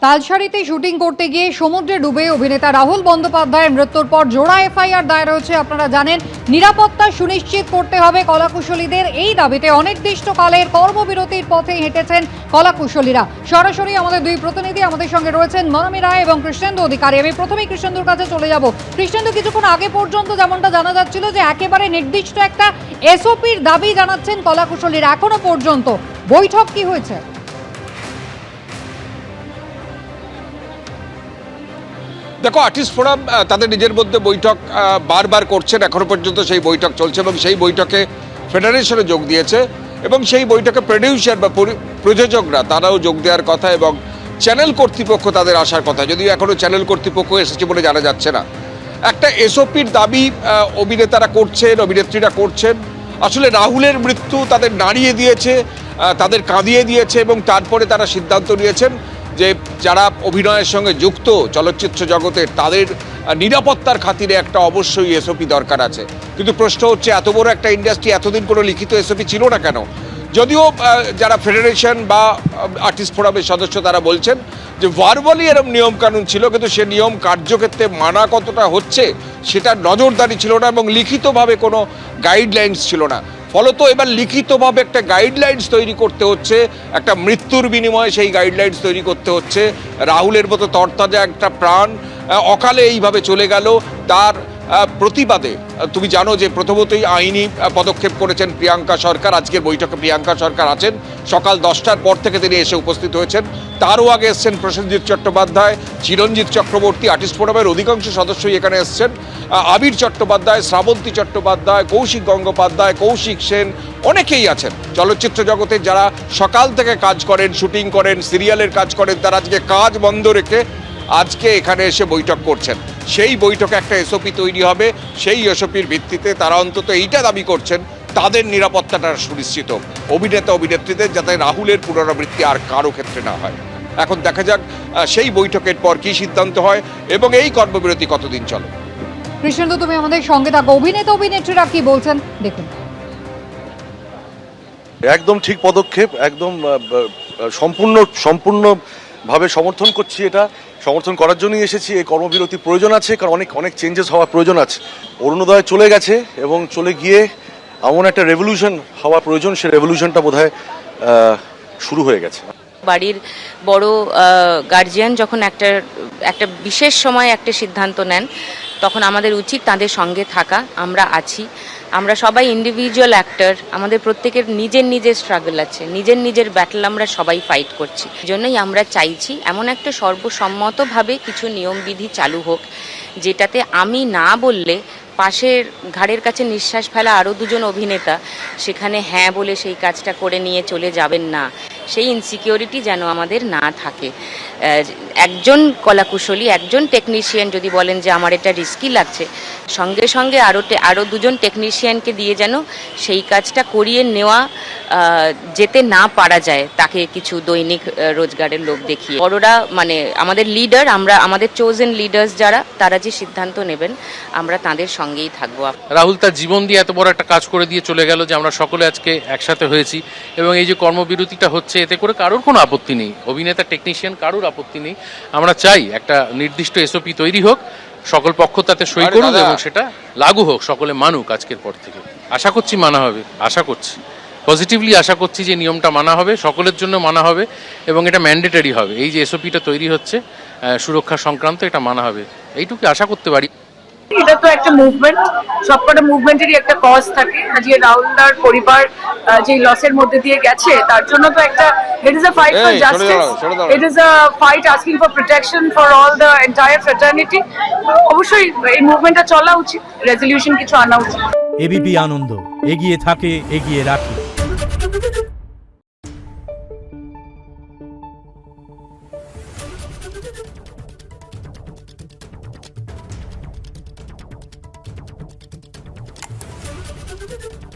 তালসারিতে shooting করতে গিয়ে সমুদ্রে ডুবে অভিনেতা রাহুল বন্দ্যোপাধ্যায়ের মৃত্যুর পর জোড়া এফআইআর দায়ের হয়েছে। আপনারা জানেন, নিরাপত্তা সুনিশ্চিত করতে হবে কলাকুশলীদের, এই দাবিতে অনির্দিষ্টকালের কর্মবিরতির পথে হেঁটেছেন কলাকুশলীরা। সরাসরি আমাদের দুই প্রতিনিধি আমাদের সঙ্গে রয়েছেন, মনামি রায় এবং কৃষ্ণেন্দু অধিকারী। আমি প্রথমেই কৃষ্ণেন্দুর কাছে চলে যাব। কৃষ্ণেন্দু, কিছুক্ষণ আগে পর্যন্ত যেমনটা জানা যাচ্ছিল যে একেবারে নির্দিষ্ট একটা এসওপির দাবি জানাচ্ছেন কলাকুশলীরা, এখনো পর্যন্ত বৈঠক কি হয়েছে? দেখো, আর্টিস্ট ফোরাম তাদের নিজের মধ্যে বৈঠক বারবার করছেন, এখনো পর্যন্ত সেই বৈঠক চলছে এবং সেই বৈঠকে ফেডারেশনে যোগ দিয়েছে এবং সেই বৈঠকে প্রডিউসার বা প্রযোজকরা তারাও যোগ দেওয়ার কথা এবং চ্যানেল কর্তৃপক্ষ তাদের আসার কথা, যদিও এখনও চ্যানেল কর্তৃপক্ষ এসেছে বলে জানা যাচ্ছে না। একটা এসওপির দাবি অভিনেতারা করছেন, অভিনেত্রীরা করছেন। আসলে রাহুলের মৃত্যু তাদের নাড়িয়ে দিয়েছে, তাদের কাঁদিয়ে দিয়েছে এবং তারপরে তারা সিদ্ধান্ত নিয়েছেন যে যারা অভিনয়ের সঙ্গে যুক্ত চলচ্চিত্র জগতে তাদের নিরাপত্তার খাতিরে একটা অবশ্যই এসওপি দরকার আছে। কিন্তু প্রশ্ন হচ্ছে, এত বড় একটা ইন্ডাস্ট্রি, এতদিন কোনো লিখিত এসওপি ছিল না কেন? যদিও যারা ফেডারেশন বা আর্টিস্ট ফোরামের সদস্য তারা বলছেন যে ভার্বালি এরকম নিয়মকানুন ছিল, কিন্তু সে নিয়ম কার্যক্ষেত্রে মানা কতটা হচ্ছে সেটার নজরদারি ছিল না এবং লিখিতভাবে কোনো গাইডলাইন্স ছিল না। ফলত এবার লিখিতভাবে একটা গাইডলাইন্স তৈরি করতে হচ্ছে, একটা মৃত্যুর বিনিময়ে সেই গাইডলাইন্স তৈরি করতে হচ্ছে। রাহুলের মতো তরতাজা একটা প্রাণ অকালে এইভাবে চলে গেল, তার প্রতিবাদে তুমি জানো যে প্রথমতই আইনি পদক্ষেপ করেছেন প্রিয়াঙ্কা সরকার। আজকের বৈঠকে প্রিয়াঙ্কা সরকার আছেন, সকাল 10টার পর থেকে তিনি এসে উপস্থিত হয়েছেন। তারও আগে এসছেন প্রসেনজিৎ চট্টোপাধ্যায়, চিরঞ্জিত চক্রবর্তী, আর্টিস্ট ফোরামের অধিকাংশ সদস্যই এখানে এসছেন, আবির চট্টোপাধ্যায়, শ্রাবন্তী চট্টোপাধ্যায়, কৌশিক গঙ্গোপাধ্যায়, কৌশিক সেন, অনেকেই আছেন চলচ্চিত্র জগতে যারা সকাল থেকে কাজ করেন, শুটিং করেন, সিরিয়ালের কাজ করেন। তারা আজকে কাজ বন্ধ রেখে আজকে এখানে এসে বৈঠক করছেন। সেই বৈঠকে একটা এসওপি তৈরি হবে, সেই এসওপির ভিত্তিতে তারা অন্তত এইটা দাবি করছেন তাদের নিরাপত্তাটা সুনিশ্চিত, অভিনেতা অভিনেত্রীদের, যাতে রাহুলের পুনরাবৃত্তি আর কারো ক্ষেত্রে না হয়। এখন দেখা যাক সেই বৈঠকের পর কি সিদ্ধান্ত হয় এবং এই কর্মবিরতি কতদিন চলে। কৃষ্ণেন্দু, তুমি আমাদের সঙ্গে থাকো। অভিনেতা অভিনেত্রীরা কি বলছেন দেখুন। একদম ঠিক পদক্ষেপ, একদম সম্পূর্ণভাবে সমর্থন করছি। এটা সমর্থন করার জন্যই এসেছি। এই কর্মবিরতি প্রয়োজন আছে, কারণ অনেক চেঞ্জেস হওয়ার প্রয়োজন আছে। অরুণোদয় চলে গেছে এবং চলে গিয়ে এমন একটা রেভলিউশন হওয়া প্রয়োজন, সে রেভলিউশনটা বোধহয় শুরু হয়ে গেছে। বাড়ির বড় গার্জিয়ান যখন একটা বিশেষ সময় একটা সিদ্ধান্ত নেন, তখন আমাদের উচিত তাদের সঙ্গে থাকা। আমরা আছি, আমরা সবাই ইন্ডিভিজুয়াল অ্যাক্টর, আমাদের প্রত্যেকের নিজের স্ট্রাগল আছে, নিজের ব্যাটল আমরা সবাই ফাইট করছি। জন্যই আমরা চাইছি এমন একটা সর্বসম্মতভাবে কিছু নিয়মবিধি চালু হোক, যেটাতে আমি না বললে পাশের ঘাড়ের কাছে নিঃশ্বাস ফেলা আরও দুজন অভিনেতা সেখানে হ্যাঁ বলে সেই কাজটা করে নিয়ে চলে যাবেন না, সেই ইনসিকিউরিটি যেন আমাদের না থাকে। একজন কলাকুশলী, একজন টেকনিশিয়ান যদি বলেন যে আমার এটা রিস্কি লাগছে, সঙ্গে সঙ্গে আরও দুজন টেকনিশিয়ানকে দিয়ে যেন সেই কাজটা করিয়ে নেওয়া যেতে না পারা যায়, তাকে কিছু দৈনিক রোজগারের লোক দেখিয়ে। বড়রা মানে আমাদের লিডার, আমাদের চোজেন লিডার্স যারা, তারা যে সিদ্ধান্ত নেবেন আমরা তাদের সঙ্গেই থাকবো। রাহুল তার জীবন দিয়ে এত বড় একটা কাজ করে দিয়ে চলে গেল যে আমরা সকলে আজকে একসাথে হয়েছি এবং এই যে কর্মবিরতিটা হচ্ছে এতে করে কারোর কোনো আপত্তি নেই, অভিনেতা টেকনিশিয়ান কারোর আপত্তি নেই। আমরা চাই একটা নির্দিষ্ট এসওপি তৈরি হোক, সকল পক্ষ তাতে সই করুক এবং সেটা লাগু হোক, সকলে মানুক আজকের পর থেকে। আশা করছি মানা হবে, আশা করছি পজিটিভলি, আশা করছি যে নিয়মটা মানা হবে, সকলের জন্য মানা হবে এবং এটা ম্যান্ডেটরি হবে। এই যে এসওপিটা তৈরি হচ্ছে সুরক্ষা সংক্রান্ত, এটা মানা হবে, এইটুকু আশা করতে পারি। এটা তো একটা মুভমেন্ট, সবকটা মুভমেন্টেরই একটা কজ থাকে। আজকে রাহুলদার পরিবার যে লসের মধ্যে দিয়ে গেছে, তার জন্য তো একটা it is a fight for justice, it is a fight asking for protection for all the entire fraternity. অবশ্যই এই মুভমেন্টটা চলা উচিত, রেজলিউশন কিছু আনা উচিত। এবিপি আনন্দ, এগিয়ে থাকে, এগিয়ে রাখে। Thank you.